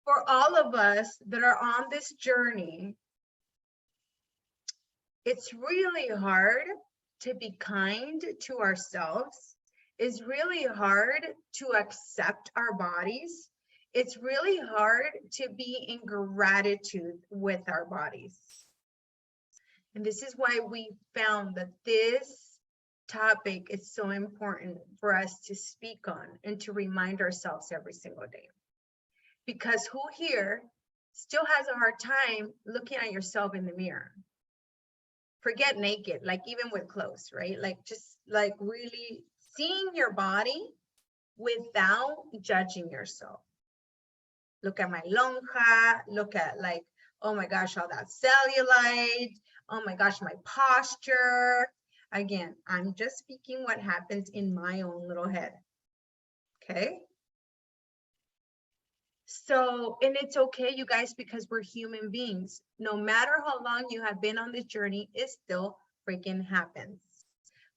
for all of us that are on this journey, it's really hard to be kind to ourselves. It's really hard to accept our bodies. It's really hard to be in gratitude with our bodies. And this is why we found that this topic is so important for us to speak on and to remind ourselves every single day. Because who here still has a hard time looking at yourself in the mirror? Forget naked, like even with clothes, right? Like just like really seeing your body without judging yourself. Look at my lonja, look at like, oh my gosh, all that cellulite, oh my gosh, my posture. Again, I'm just speaking what happens in my own little head, okay? So, and it's okay, you guys, because we're human beings. No matter how long you have been on this journey, it still freaking happens.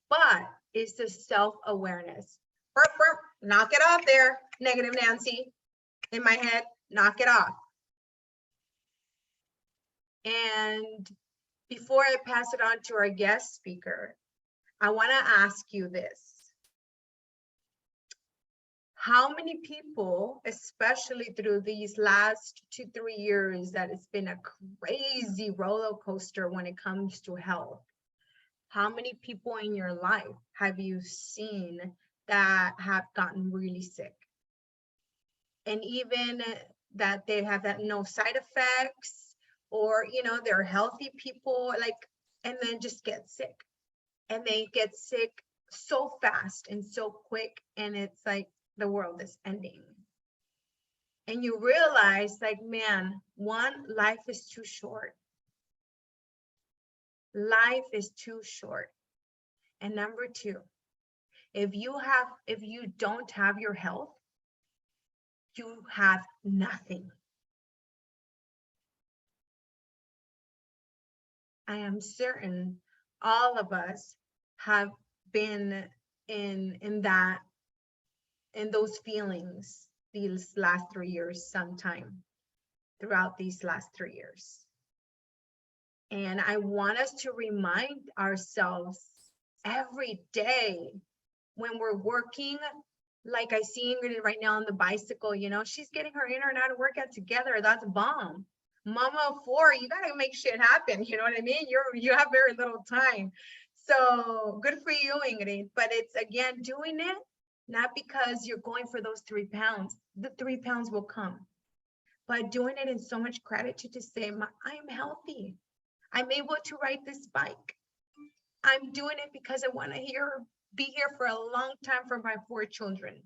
But it's the self-awareness. Burp, burp, knock it off there, negative Nancy. In my head, knock it off. And before I pass it on to our guest speaker, I want to ask you this. How many people, especially through these last 2-3 years, that it's been a crazy roller coaster when it comes to health, how many people in your life have you seen that have gotten really sick? And even that they have that no side effects, or, you know, they're healthy people, like, and then just get sick. And they get sick so fast and so quick, and it's like the world is ending. And you realize, like, man, one, life is too short. Life is too short. And number two, if you don't have your health, you have nothing. I am certain all of us have been in those feelings these last 3 years, sometime throughout these last 3 years. And I want us to remind ourselves every day when we're working, like I see Ingrid right now on the bicycle, you know, she's getting her in and out of workout together. That's bomb. Mama of 4, you gotta make shit happen. You know what I mean? You have very little time. So good for you, Ingrid. But it's, again, doing it not because you're going for those 3 pounds. The 3 pounds will come. But doing it in so much gratitude to say, I'm healthy. I'm able to ride this bike. I'm doing it because I want to be here for a long time for my 4 children.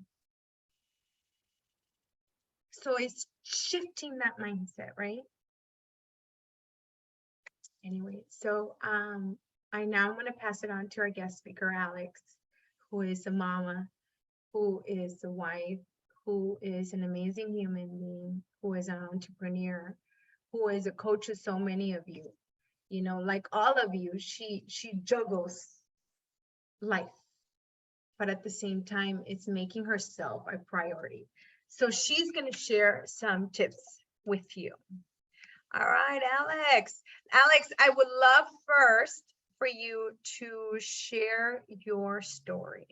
So it's shifting that mindset, right? Anyway, so I now want to pass it on to our guest speaker, Alex, who is a mama, who is a wife, who is an amazing human being, who is an entrepreneur, who is a coach of so many of you. You know, like all of you, she juggles life, but at the same time, it's making herself a priority. So she's going to share some tips with you. All right, Alex. Alex, I would love first for you to share your story.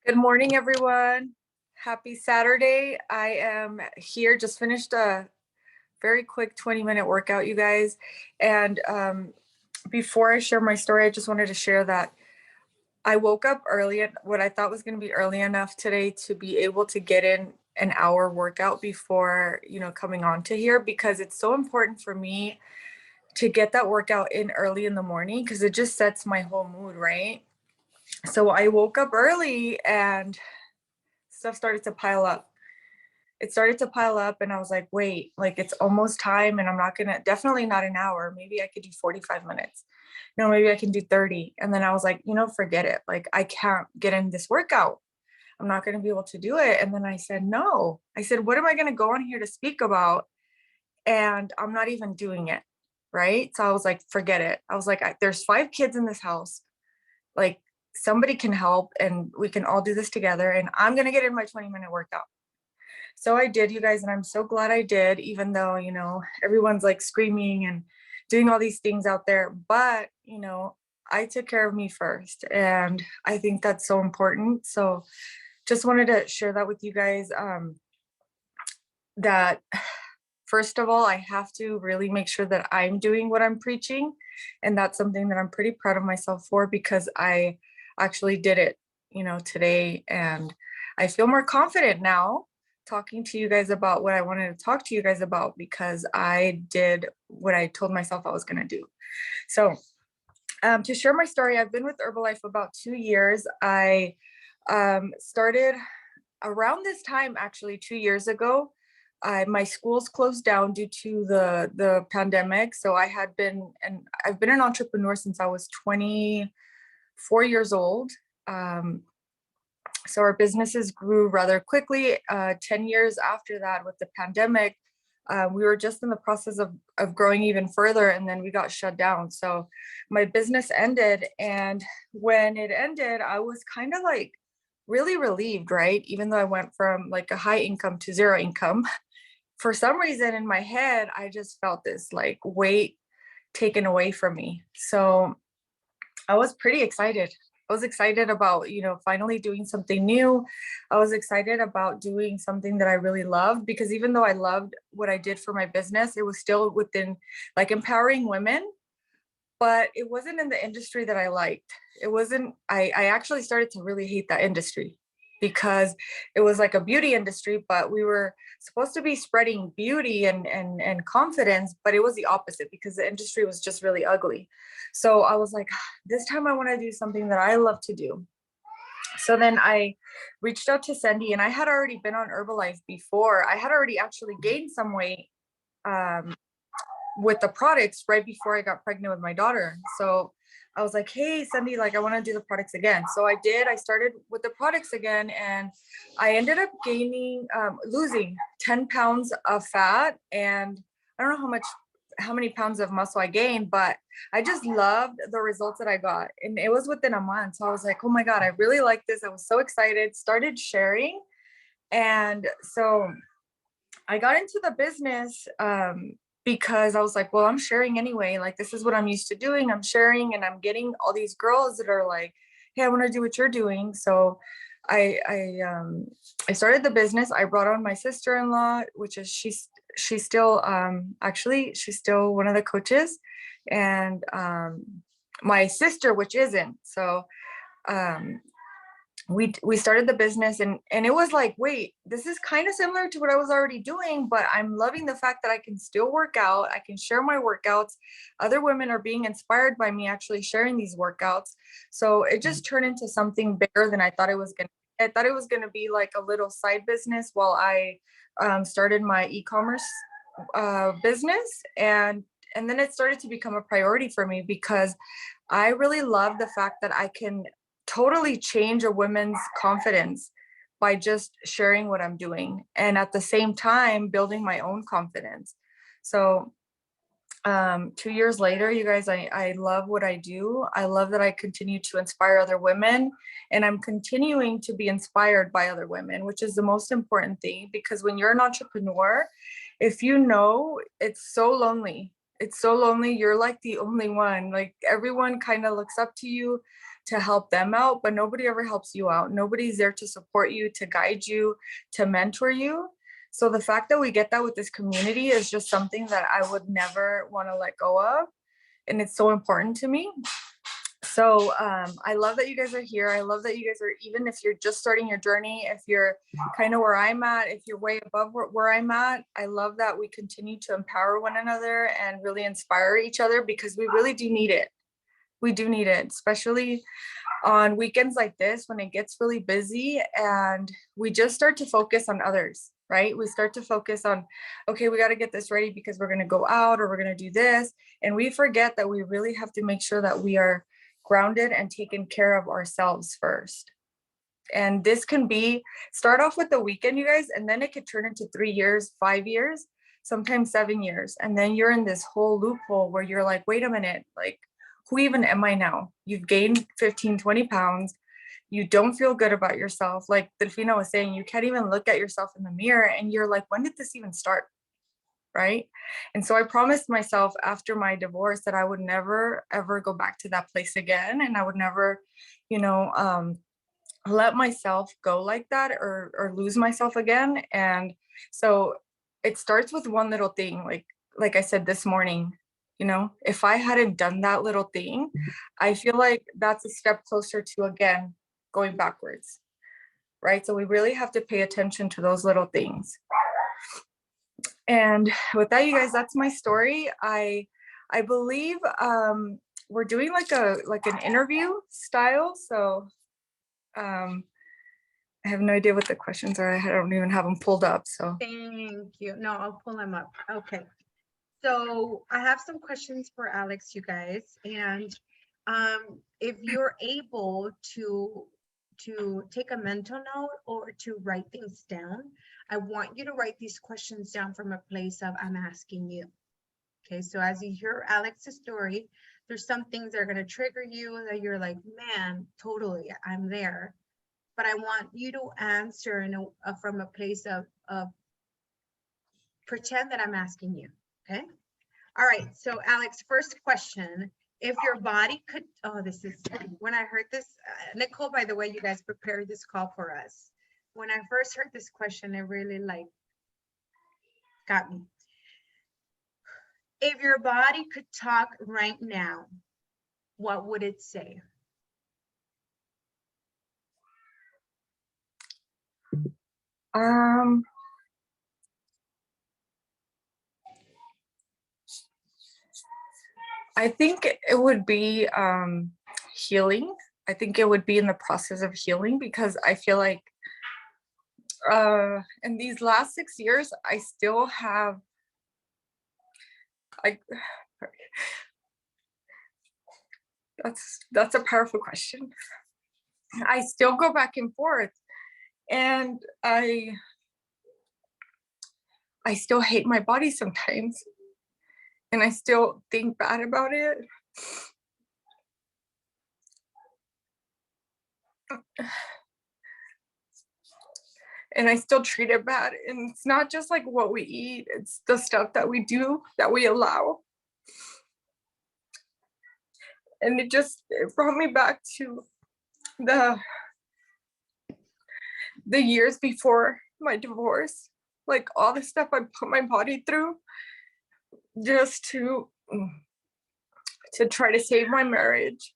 Good morning, everyone. Happy Saturday. I am here, just finished a very quick 20-minute workout, you guys. And before I share my story, I just wanted to share that I woke up early at what I thought was going to be early enough today to be able to get in an hour workout before, you know, coming on to here, because it's so important for me to get that workout in early in the morning, because it just sets my whole mood, right? So I woke up early and stuff started to pile up. It started to pile up and I was like, wait, like it's almost time and I'm not gonna, definitely not an hour. Maybe I could do 45 minutes. No, maybe I can do 30. And then I was like, you know, forget it. Like I can't get in this workout. I'm not going to be able to do it. And then I said, no. I said, what am I going to go on here to speak about? And I'm not even doing it. Right. So I was like, forget it. I was like, there's 5 kids in this house. Like somebody can help and we can all do this together, and I'm going to get in my 20-minute workout. So I did, you guys, and I'm so glad I did, even though, you know, everyone's like screaming and doing all these things out there. But, you know, I took care of me first, and I think that's so important. So just wanted to share that with you guys, that first of all, I have to really make sure that I'm doing what I'm preaching. And that's something that I'm pretty proud of myself for, because I actually did it, you know, today. And I feel more confident now talking to you guys about what I wanted to talk to you guys about, because I did what I told myself I was going to do. So to share my story, I've been with Herbalife about 2 years. I started around this time, actually 2 years ago. My schools closed down due to the pandemic. So I've been an entrepreneur since I was 24 years old. So our businesses grew rather quickly. 10 years after that, with the pandemic, we were just in the process of growing even further, and then we got shut down. So my business ended, and when it ended, I was kind of like really relieved, right? Even though I went from like a high income to zero income, for some reason in my head, I just felt this like weight taken away from me. So I was pretty excited. I was excited about, you know, finally doing something new. I was excited about doing something that I really loved, because even though I loved what I did for my business, it was still within like empowering women, but it wasn't in the industry that I liked. It wasn't, I actually started to really hate that industry, because it was like a beauty industry, but we were supposed to be spreading beauty and confidence, but it was the opposite, because the industry was just really ugly. So I was like, this time I want to do something that I love to do. So then I reached out to Cindy, and I had already been on Herbalife before. I had already actually gained some weight with the products right before I got pregnant with my daughter. So I was like, hey, Cindy, like I want to do the products again. So I did. I started with the products again, and I ended up losing 10 pounds of fat. And I don't know how many pounds of muscle I gained, but I just loved the results that I got. And it was within a month. So I was like, oh my God, I really like this. I was so excited, started sharing. And so I got into the business because I was like, well, I'm sharing anyway. Like, this is what I'm used to doing. I'm sharing, and I'm getting all these girls that are like, hey, I want to do what you're doing. So I started the business. I brought on my sister-in-law, which is she's still actually she's still one of the coaches, and my sister, which isn't. So we started the business, and it was like, wait, this is kind of similar to what I was already doing, but I'm loving the fact that I can still work out. I can share my workouts. Other women are being inspired by me actually sharing these workouts. So it just turned into something bigger than I thought it was going to. I thought it was going to be like a little side business while I started my e-commerce business, and then it started to become a priority for me, because I really love the fact that I can totally change a woman's confidence by just sharing what I'm doing, and at the same time building my own confidence. So 2 years later, you guys, I love what I do. I love that I continue to inspire other women, and I'm continuing to be inspired by other women, which is the most important thing, because when you're an entrepreneur, if you know, it's so lonely. It's so lonely. You're like the only one. Like, everyone kind of looks up to you to help them out, but nobody ever helps you out. Nobody's there to support you, to guide you, to mentor you. So the fact that we get that with this community is just something that I would never want to let go of. And it's so important to me. So I love that you guys are here. I love that you guys are, even if you're just starting your journey, if you're kind of where I'm at, if you're way above where I'm at, I love that we continue to empower one another and really inspire each other, because we really do need it. We do need it, especially on weekends like this when it gets really busy and we just start to focus on others, right? We start to focus on, okay, we got to get this ready because we're going to go out or we're going to do this. And we forget that we really have to make sure that we are grounded and taken care of ourselves first. And this can start off with the weekend, you guys, and then it could turn into 3 years, 5 years, sometimes 7 years. And then you're in this whole loophole where you're like, wait a minute, like, who even am I now? You've gained 15, 20 pounds. You don't feel good about yourself. Like Delfina was saying, you can't even look at yourself in the mirror and you're like, when did this even start? Right. And so I promised myself after my divorce that I would never, ever go back to that place again. And I would never, you know, let myself go like that or lose myself again. And so it starts with one little thing, like I said this morning, you know, if I hadn't done that little thing, I feel like that's a step closer to again going backwards. Right. So we really have to pay attention to those little things. And with that, you guys, that's my story. I believe we're doing like an interview style. So I have no idea what the questions are. I don't even have them pulled up. So Thank you. No, I'll pull them up. Okay. So I have some questions for Alex, you guys. And if you're able to take a mental note or to write things down, I want you to write these questions down from a place of I'm asking you. Okay, so as you hear Alex's story, there's some things that are going to trigger you that you're like, man, totally, I'm there. But I want you to answer from a place of pretend that I'm asking you. Okay. All right. So Alex, first question. If your body could, oh, this is, when I heard this, Nicole, by the way, you guys prepared this call for us. When I first heard this question, it really like got me. If your body could talk right now, what would it say? I think it would be healing. I think it would be in the process of healing because I feel like in these last 6 years, I still have like that's a powerful question. I still go back and forth and I still hate my body sometimes and I still think bad about it. And I still treat it bad. And it's not just like what we eat, it's the stuff that we do, that we allow. And it brought me back to the years before my divorce, like all the stuff I put my body through just to try to save my marriage.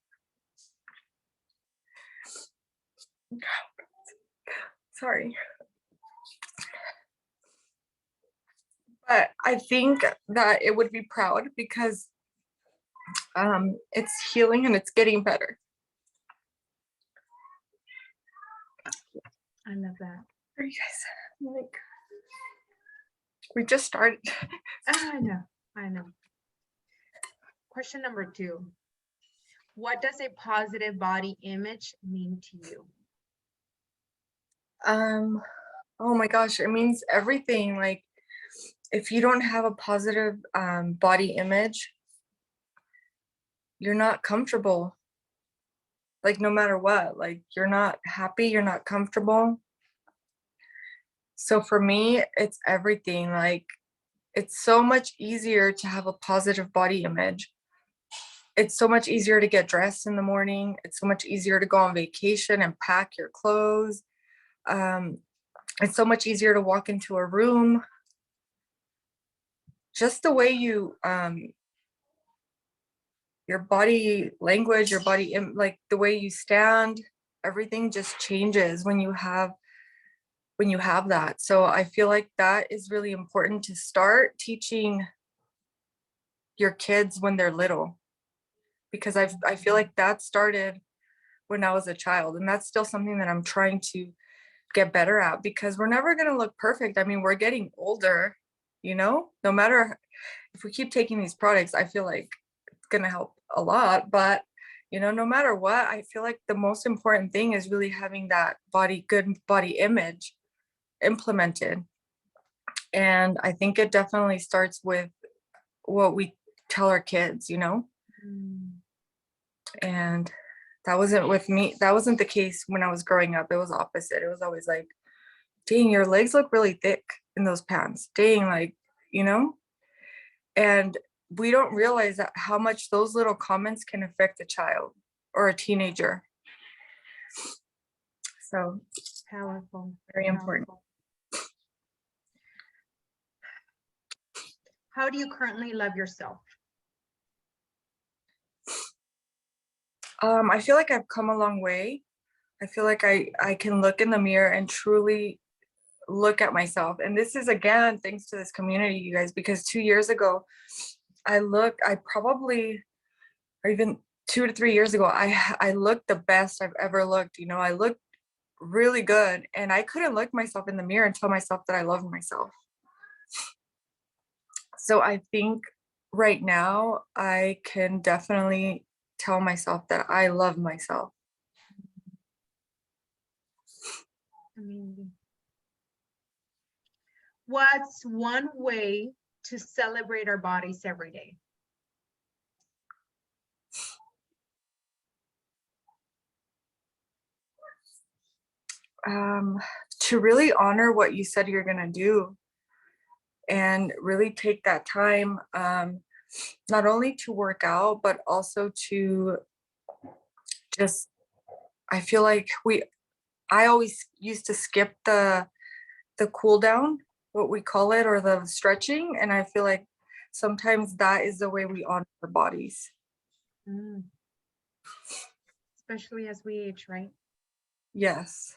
Sorry. But I think that it would be proud because it's healing and it's getting better. I love that. Are you guys like we just started? I know. Question number 2. What does a positive body image mean to you? Oh my gosh, it means everything. Like if you don't have a positive body image, you're not comfortable. Like no matter what, like you're not happy, you're not comfortable. So for me, it's everything. Like it's so much easier to have a positive body image. It's so much easier to get dressed in the morning. It's so much easier to go on vacation and pack your clothes. It's so much easier to walk into a room. Just the way you, your body language, your body, like the way you stand, everything just changes when you have that. So I feel like that is really important to start teaching your kids when they're little, because I feel like that started when I was a child, and that's still something that I'm trying to get better at, because we're never going to look perfect. I mean, we're getting older, you know, no matter if we keep taking these products, I feel like it's going to help a lot. But, you know, no matter what, I feel like the most important thing is really having that good body image implemented. And I think it definitely starts with what we tell our kids, you know? And that wasn't with me. That wasn't the case when I was growing up. It was opposite. It was always like, dang, your legs look really thick in those pants. Dang, like, you know? And we don't realize that how much those little comments can affect a child or a teenager. So Powerful. very important. Powerful. How do you currently love yourself? I feel like I've come a long way. I feel like I can look in the mirror and truly look at myself. And this is, again, thanks to this community, you guys, because 2 years ago, I probably, or even 2 to 3 years ago, I looked the best I've ever looked. You know, I looked really good, and I couldn't look myself in the mirror and tell myself that I love myself. So I think right now I can definitely tell myself that I love myself. Amazing. What's one way to celebrate our bodies every day? To really honor what you said you're gonna do, and really take that time, not only to work out, but also to just, I feel like I always used to skip the cool down, what we call it, or the stretching. And I feel like sometimes that is the way we honor our bodies. Mm. Especially as we age, right? Yes.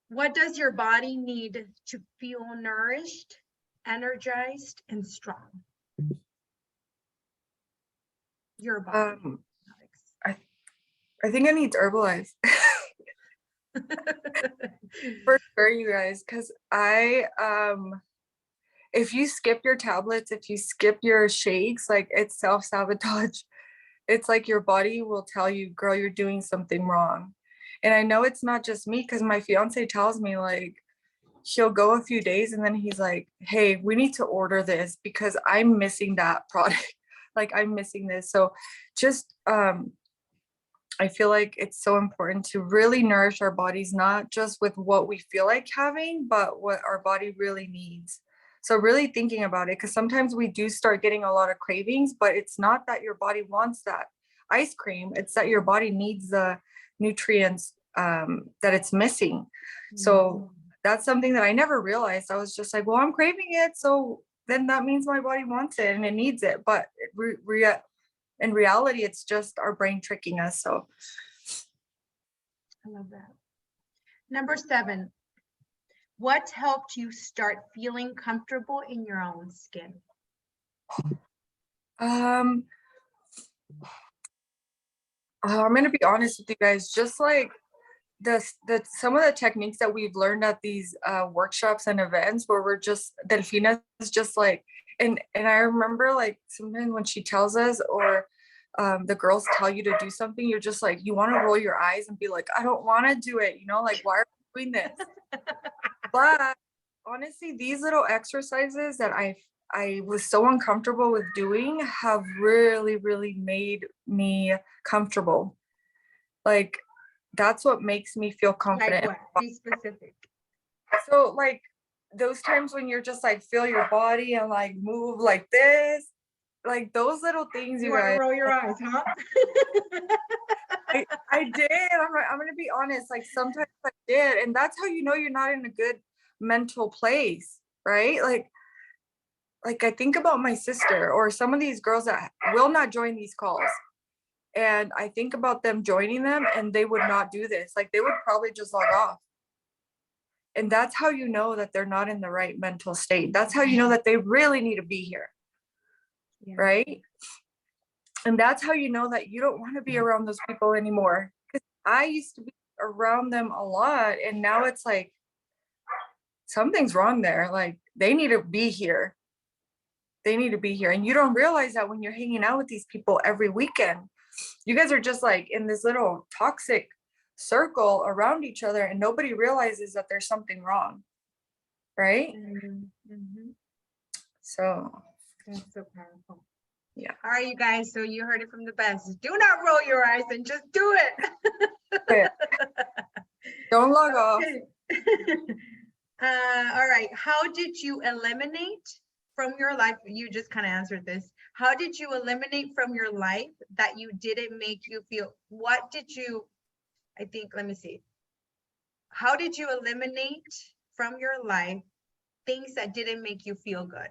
What does your body need to feel nourished, energized, and strong? Your body. I think I need Herbalife. For sure, you guys, because if you skip your tablets, if you skip your shakes, like, it's self-sabotage. It's like your body will tell you, girl, you're doing something wrong. And I know it's not just me, because my fiance tells me, like, he'll go a few days and then he's like, hey, we need to order this because I'm missing that product. Like, I'm missing this. So just I feel like it's so important to really nourish our bodies, not just with what we feel like having, but what our body really needs. So really thinking about it, because sometimes we do start getting a lot of cravings, but it's not that your body wants that ice cream. It's that your body needs the nutrients that it's missing. So that's something that I never realized. I was just like, well, I'm craving it, so then that means my body wants it and it needs it. But in reality, it's just our brain tricking us. So I love that. Number 7, what helped you start feeling comfortable in your own skin? I'm gonna be honest with you guys, just like the some of the techniques that we've learned at these workshops and events, where we're just, Delfina is just like, and I remember, like, sometimes when she tells us, or the girls tell you to do something, you're just like, you want to roll your eyes and be like, I don't want to do it, you know, like, why are we doing this? But honestly, these little exercises that I was so uncomfortable with doing have really, really made me comfortable. Like, that's what makes me feel Like confident. what? Be specific. So, like, those times when you're just like, feel your body and like move like this, like those little things, You you want to guys. roll your eyes, huh? I did. I'm gonna be honest. Like, sometimes I did, and that's how you know you're not in a good mental place, right? Like I think about my sister or some of these girls that will not join these calls, and I think about them joining them, and they would not do this. Like, they would probably just log off. And that's how you know that they're not in the right mental state. That's how you know that they really need to be here, Yeah. right? And that's how you know that you don't want to be around those people anymore. Because I used to be around them a lot, and now it's like something's wrong there. Like, they need to be here. They need to be here. And you don't realize that when you're hanging out with these people every weekend. You guys are just like in this little toxic circle around each other, and nobody realizes that there's something wrong, right? Mhm. So That's so powerful. All right, you guys. So you heard it from the best. Do not roll your eyes and just do it. Don't log off. All right. How did you eliminate from your life? You just kind of answered this. How did you eliminate from your life that you didn't make you feel? What did you, I think, let me see. How did you eliminate from your life things that didn't make you feel good?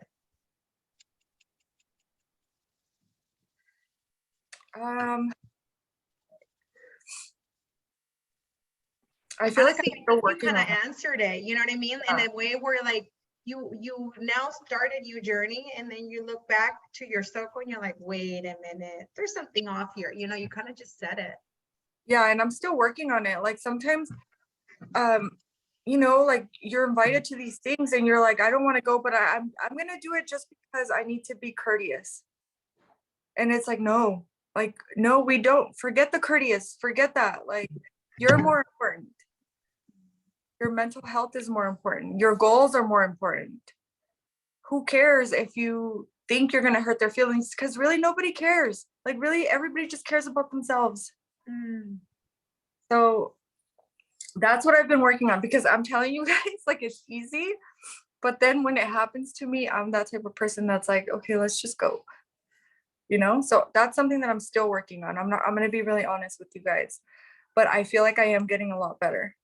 I feel like Honestly, I'm I still think you working kind on of it. answered it. You know what I mean? In Yeah. a way where like you now started your journey, and then you look back to your circle and you're like, wait a minute, there's something off here. You know, you kind of just said it. Yeah, and I'm still working on it. Like sometimes, you know, like you're invited to these things and you're like, I don't want to go, but I'm gonna do it just because I need to be courteous. And it's like, no, we don't. Forget the courteous, forget that. Like, you're more important. Your mental health is more important. Your goals are more important. Who cares if you think you're gonna hurt their feelings? Because really nobody cares. Like really, everybody just cares about themselves. So that's what I've been working on, because I'm telling you guys, like it's easy, but then when it happens to me, I'm that type of person that's like, okay, let's just go, you know? So that's something that I'm still working on. I'm going to be really honest with you guys, but I feel like I am getting a lot better.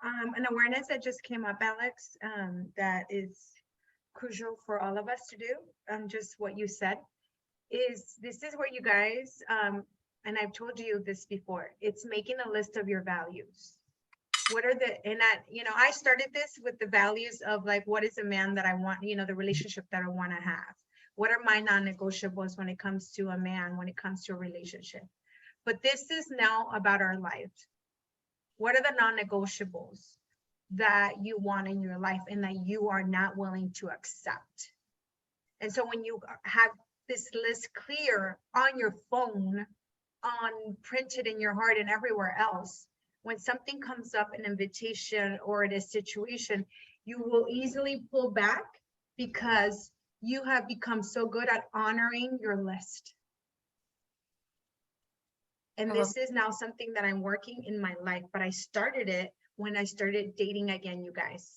An awareness that just came up, Alex, that is crucial for all of us to do, just what you said, is this is where you guys, and I've told you this before, it's making a list of your values. What are the, and that, you know, I started this with the values of like, what is a man that I want, you know, the relationship that I want to have? What are my non-negotiables when it comes to a man, when it comes to a relationship? But this is now about our life. What are the non-negotiables that you want in your life and that you are not willing to accept? And so when you have this list clear on your phone, on printed in your heart and everywhere else, when something comes up, an invitation or in a situation, you will easily pull back because you have become so good at honoring your list. And this is now something that I'm working in my life, but I started it when I started dating again, you guys.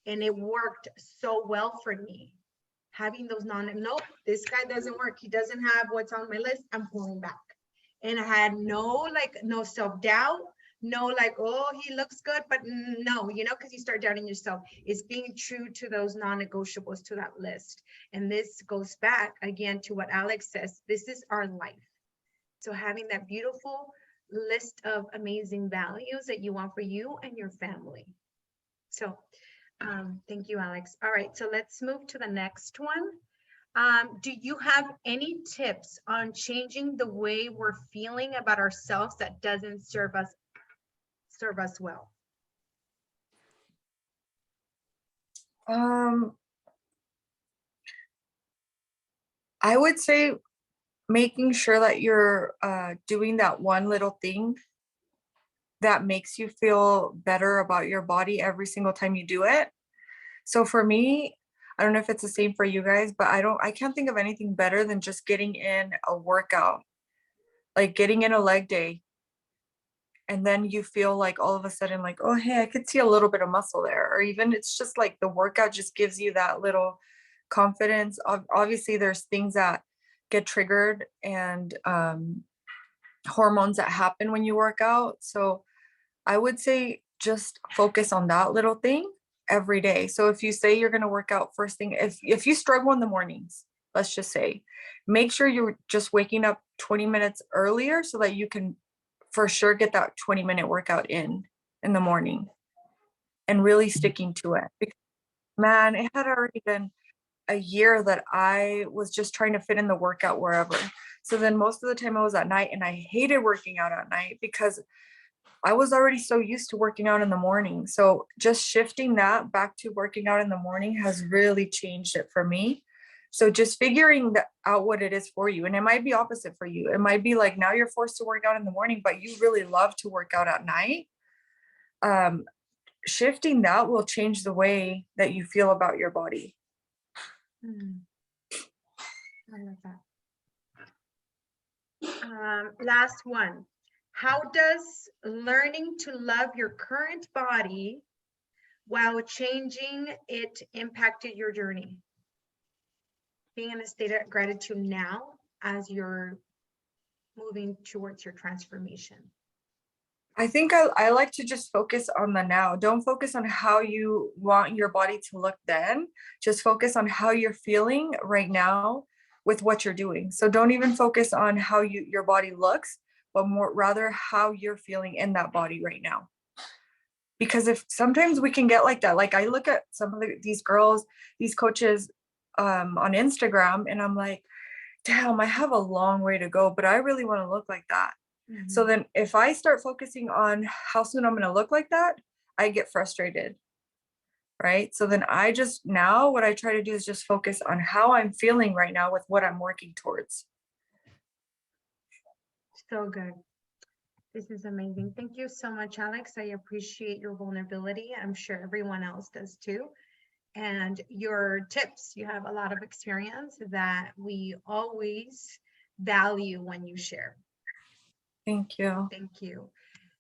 And it worked so well for me. Having those nope, this guy doesn't work. He doesn't have what's on my list. I'm pulling back. And I had no self-doubt, no like, oh, he looks good, but no, you know, because you start doubting yourself. It's being true to those non-negotiables, to that list. And this goes back again to what Alex says. This is our life. So having that beautiful list of amazing values that you want for you and your family. So thank you, Alex. All right, so let's move to the next one. Do you have any tips on changing the way we're feeling about ourselves that doesn't serve us well? I would say making sure that you're doing that one little thing that makes you feel better about your body every single time you do it. So for me, I don't know if it's the same for you guys, but I can't think of anything better than just getting in a workout, like getting in a leg day. And then you feel like all of a sudden like, oh, hey, I could see a little bit of muscle there. Or even it's just like the workout just gives you that little confidence. Obviously, there's things that get triggered and hormones that happen when you work out. So I would say just focus on that little thing every day. So if you say you're going to work out first thing, if you struggle in the mornings, let's just say, make sure you're just waking up 20 minutes earlier so that you can for sure get that 20-minute workout in the morning and really sticking to it. Because, man, it had already been a year that I was just trying to fit in the workout wherever. So then most of the time I was at night, and I hated working out at night because I was already so used to working out in the morning. So just shifting that back to working out in the morning has really changed it for me. So just figuring out what it is for you. And it might be opposite for you. It might be like now you're forced to work out in the morning, but you really love to work out at night. Shifting that will change the way that you feel about your body. I love that. Last one. How does learning to love your current body while changing it impacted your journey? Being in a state of gratitude now as you're moving towards your transformation. I think I like to just focus on the now. Don't focus on how you want your body to look then. Just focus on how you're feeling right now with what you're doing. So don't even focus on how your body looks, but more rather how you're feeling in that body right now. Because if sometimes we can get like that, like I look at some of these girls, these coaches on Instagram, and I'm like, damn, I have a long way to go, but I really want to look like that. So then if I start focusing on how soon I'm going to look like that, I get frustrated. Right. So then I just now what I try to do is just focus on how I'm feeling right now with what I'm working towards. So good. This is amazing. Thank you so much, Alex. I appreciate your vulnerability. I'm sure everyone else does too. And your tips. You have a lot of experience that we always value when you share. Thank you. Thank you.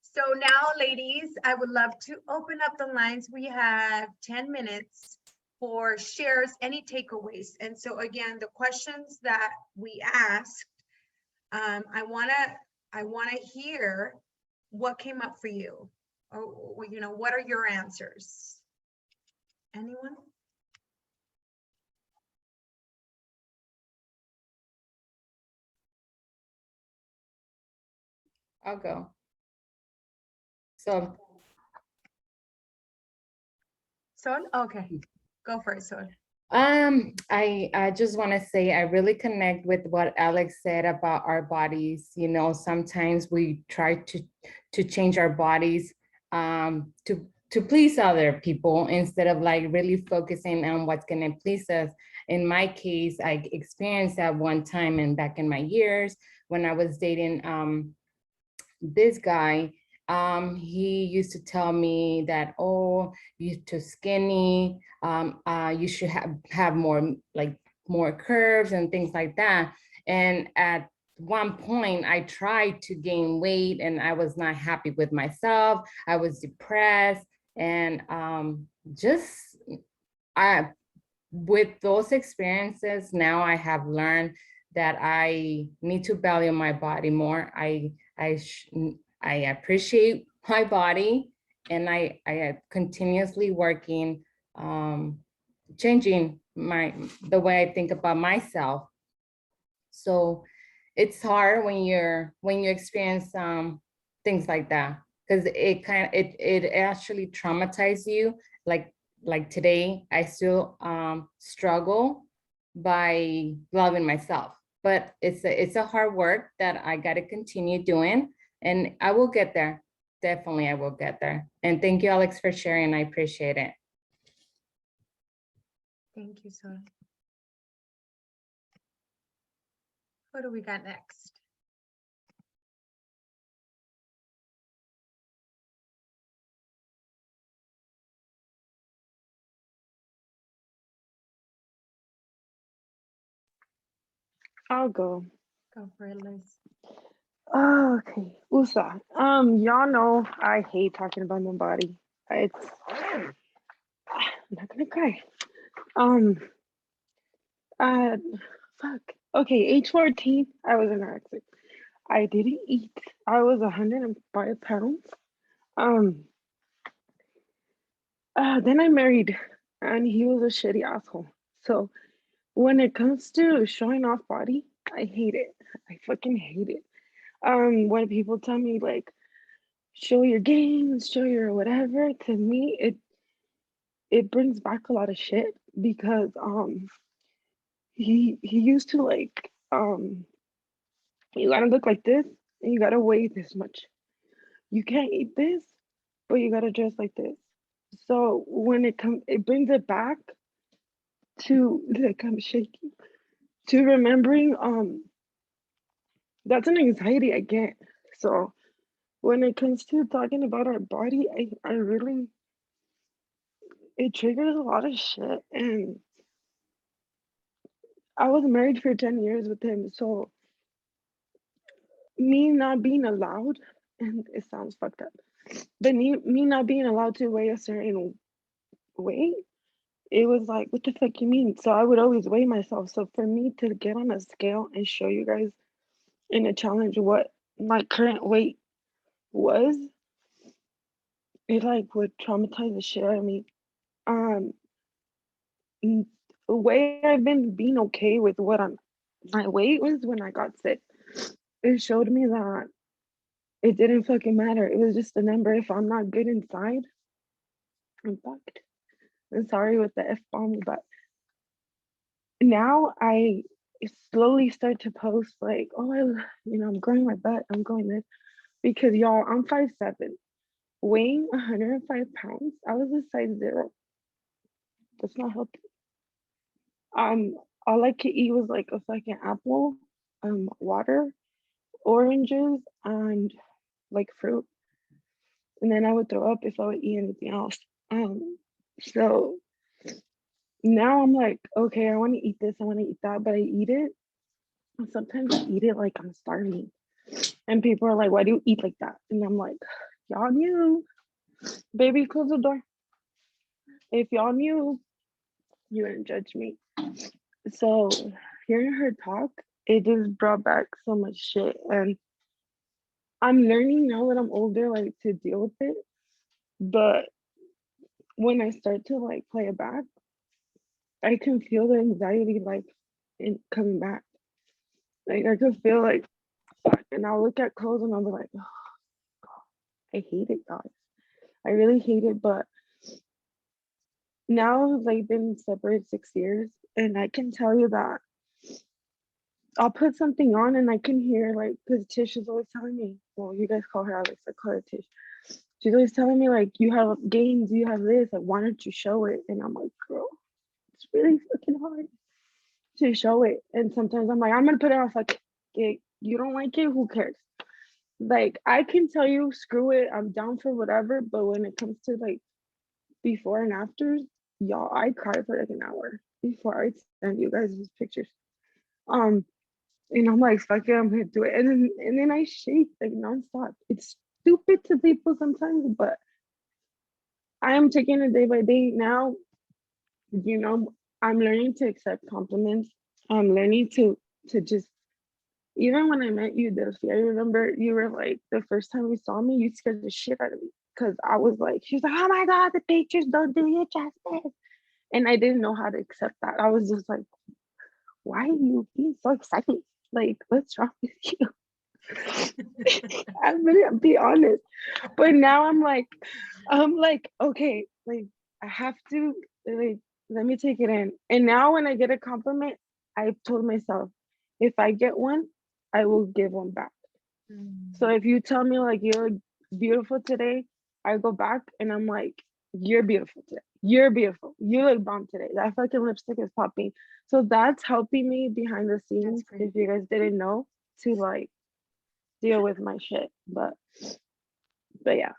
So now, ladies, I would love to open up the lines. We have 10 minutes for shares, any takeaways. And so again, the questions that we asked, I wanna hear what came up for you, or you know, what are your answers? Anyone? I'll go. So, Sol? Okay, go for it, Sol. I just want to say I really connect with what Alex said about our bodies. You know, sometimes we try to change our bodies to please other people instead of like really focusing on what's going to please us. In my case, I experienced that one time and back in my years when I was dating this guy. He used to tell me that, oh, you're too skinny, you should have more curves and things like that. And at one point I tried to gain weight and I was not happy with myself. I was depressed, and with those experiences, now I have learned that I need to value my body more. I appreciate my body, and I am continuously working, changing the way I think about myself. So it's hard when you experience things like that, because it actually traumatizes you. Like today, I still struggle by loving myself, but it's a hard work that I got to continue doing, and I will get there. Definitely, I will get there. And thank you, Alex, for sharing. I appreciate it. Thank you, Sol. What do we got next? I'll go. Go for it, Liz. Okay, USA. Y'all know I hate talking about my body. I'm not gonna cry. Uh, fuck. Okay, age 14, I was anorexic. I didn't eat. I was 105 pounds. Then I married, and he was a shitty asshole. So when it comes to showing off body, I hate it. I fucking hate it. When people tell me like, show your gains, show your whatever, to me it brings back a lot of shit because he used to like you gotta look like this and you gotta weigh this much. You can't eat this, but you gotta dress like this. So when it brings it back to like I'm shaking to remembering that's an anxiety I get. So when it comes to talking about our body, I really it triggers a lot of shit, and I was married for 10 years with him. So me not being allowed, and it sounds fucked up, but me not being allowed to weigh a certain weight, it was like, what the fuck you mean? So I would always weigh myself. So for me to get on a scale and show you guys in a challenge what my current weight was, it like would traumatize the shit out of me. Um, the way I've been being okay with what my weight was when I got sick. It showed me that it didn't fucking matter. It was just a number. If I'm not good inside, I'm fucked. I'm sorry with the F bomb, but now I slowly start to post like, oh, I'm growing my butt. I'm growing this because y'all, I'm 5'7", weighing 105 pounds. I was a size 0. That's not healthy. All I could eat was like a fucking apple, water, oranges, and like fruit. And then I would throw up if I would eat anything else. So now I'm like, okay, I want to eat this, I want to eat that, but I eat it. And sometimes I eat it like I'm starving. And people are like, why do you eat like that? And I'm like, y'all knew. Baby, close the door. If y'all knew, you wouldn't judge me. So hearing her talk, it just brought back so much shit. And I'm learning now that I'm older, like to deal with it. But when I start to like play it back, I can feel the anxiety like coming back. Like I can feel like, fuck, and I'll look at clothes and I'll be like, oh, God, I hate it, guys. I really hate it. But now like been separated 6 years, and I can tell you that I'll put something on and I can hear like, because Tish is always telling me, well, you guys call her Alex, I call her Tish. She's always telling me like, you have gains, you have this, like, why don't you show it? And I'm like, girl, it's really fucking hard to show it. And sometimes I'm like, I'm gonna put it on, fuck it. You don't like it, who cares? Like, I can tell you, screw it, I'm down for whatever, but when it comes to like before and afters, y'all, I cry for like an hour before I send you guys these pictures. And I'm like, fuck it, I'm gonna do it. And then I shake like nonstop. It's stupid to people sometimes, but I am taking it day by day now. You know, I'm learning to accept compliments. I'm learning to just, even when I met you, Delphi, I remember you were like, the first time you saw me, you scared the shit out of me. Cause I was like, she's like, oh my God, the pictures don't do you justice. And I didn't know how to accept that. I was just like, why are you being so excited? Like, what's wrong with you? I'm gonna be honest. But now I'm like, okay, like I have to like let me take it in. And now when I get a compliment, I've told myself, if I get one, I will give one back. So if you tell me like you're beautiful today, I go back and I'm like, you're beautiful today. You're beautiful. You look bomb today. That fucking lipstick is popping. So that's helping me behind the scenes, great. if you guys didn't know, to like deal with my shit. But yeah.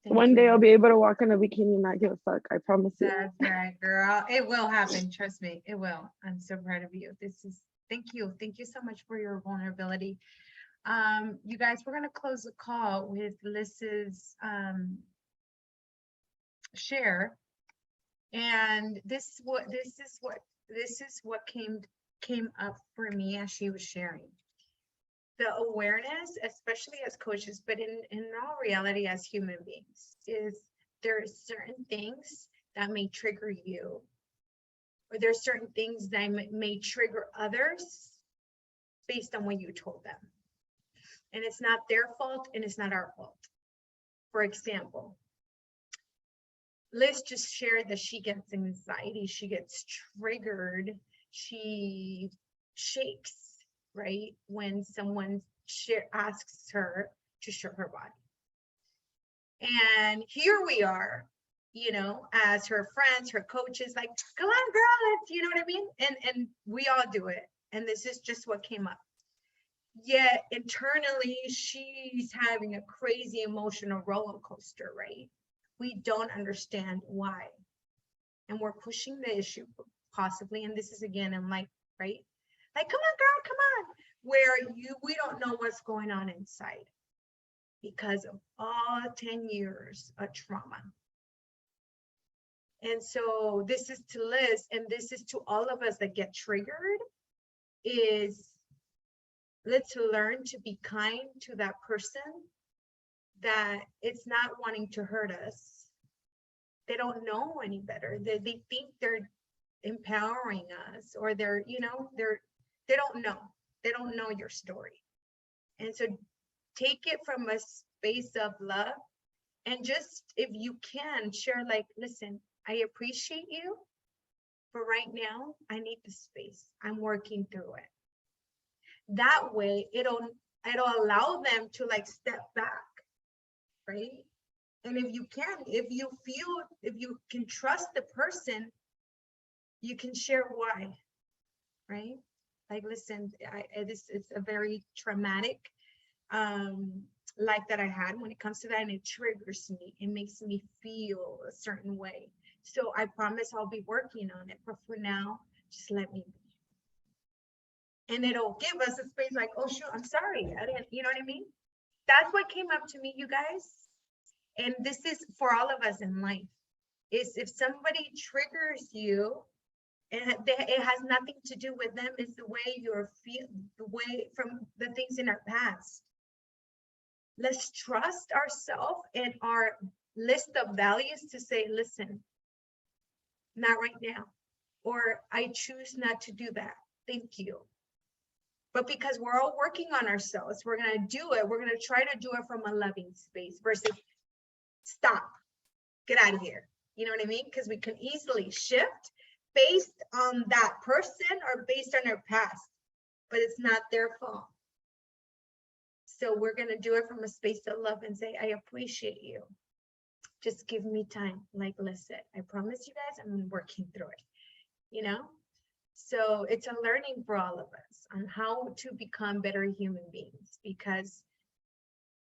Thank One you. day I'll be able to walk in a bikini and not give a fuck. I promise you. That's right, girl. It will happen. Trust me, it will. I'm so proud of you. Thank you. Thank you so much for your vulnerability. You guys, we're gonna close the call with Liz's share. And this is what came up for me as she was sharing. The awareness, especially as coaches, but in all reality as human beings, is there are certain things that may trigger you, or there's certain things that may trigger others based on what you told them. And it's not their fault and it's not our fault. For example, Liz just shared that she gets anxiety, she gets triggered, she shakes, right? When someone asks her to show her body. And here we are, you know, as her friends, her coaches, like, come on, girl, let's, you know what I mean? And we all do it. And this is just what came up. Yet internally, she's having a crazy emotional roller coaster, right? We don't understand why. And we're pushing the issue possibly. And this is again, in like right? Like, come on, girl, come on. Where we don't know what's going on inside because of all 10 years of trauma. And so this is to Liz, and this is to all of us that get triggered, is let's learn to be kind to that person that it's not wanting to hurt us. They don't know any better. They think they're empowering us, or they're, you know, they don't know. They don't know your story. And so take it from a space of love, and just, if you can, share like, listen, I appreciate you, but right now I need the space. I'm working through it. That way it'll allow them to like step back, right? And if you can trust the person, you can share why, right? Like, listen, it's a very traumatic life that I had when it comes to that, and it triggers me. It makes me feel a certain way. So I promise I'll be working on it, but for now, just let me be. And it'll give us a space like, oh shoot, I'm sorry, I didn't, you know what I mean? That's what came up to me, you guys. And this is for all of us in life, is if somebody triggers you, and it has nothing to do with them, it's the way you're feeling, the way from the things in our past. Let's trust ourselves and our list of values to say, listen, not right now, or I choose not to do that. Thank you. But because we're all working on ourselves, we're going to do it. We're going to try to do it from a loving space versus stop, get out of here. You know what I mean? Because we can easily shift based on that person or based on their past, but it's not their fault. So we're going to do it from a space of love and say, I appreciate you. Just give me time. Like Liz said, I promise you guys, I'm working through it, you know? So it's a learning for all of us on how to become better human beings, because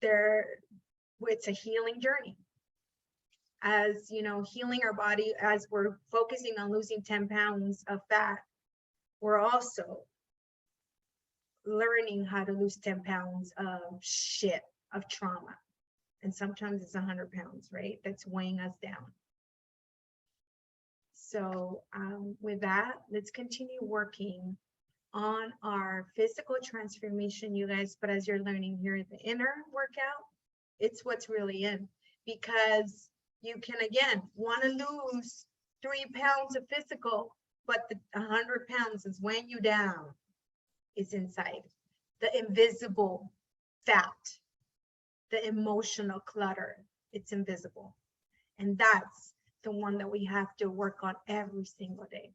it's a healing journey. As you know, healing our body, as we're focusing on losing 10 pounds of fat, we're also learning how to lose 10 pounds of shit, of trauma. And sometimes it's 100 pounds, right? That's weighing us down. So with that, let's continue working on our physical transformation, you guys. But as you're learning here, the inner workout, it's what's really in, because you can, again, want to lose 3 pounds of physical, but the 100 pounds is weighing you down. It's inside, the invisible fat, the emotional clutter, it's invisible. And that's the one that we have to work on every single day.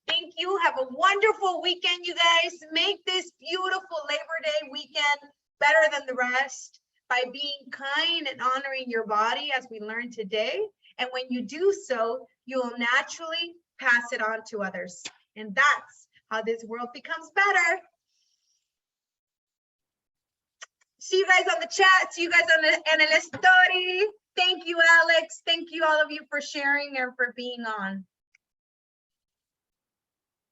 Thank you. Have a wonderful weekend, you guys. Make this beautiful Labor Day weekend better than the rest by being kind and honoring your body, as we learned today. And when you do so, you will naturally pass it on to others. And that's how this world becomes better. See you guys on the chat. See you guys on the en el story. Thank you, Alex. Thank you, all of you, for sharing and for being on.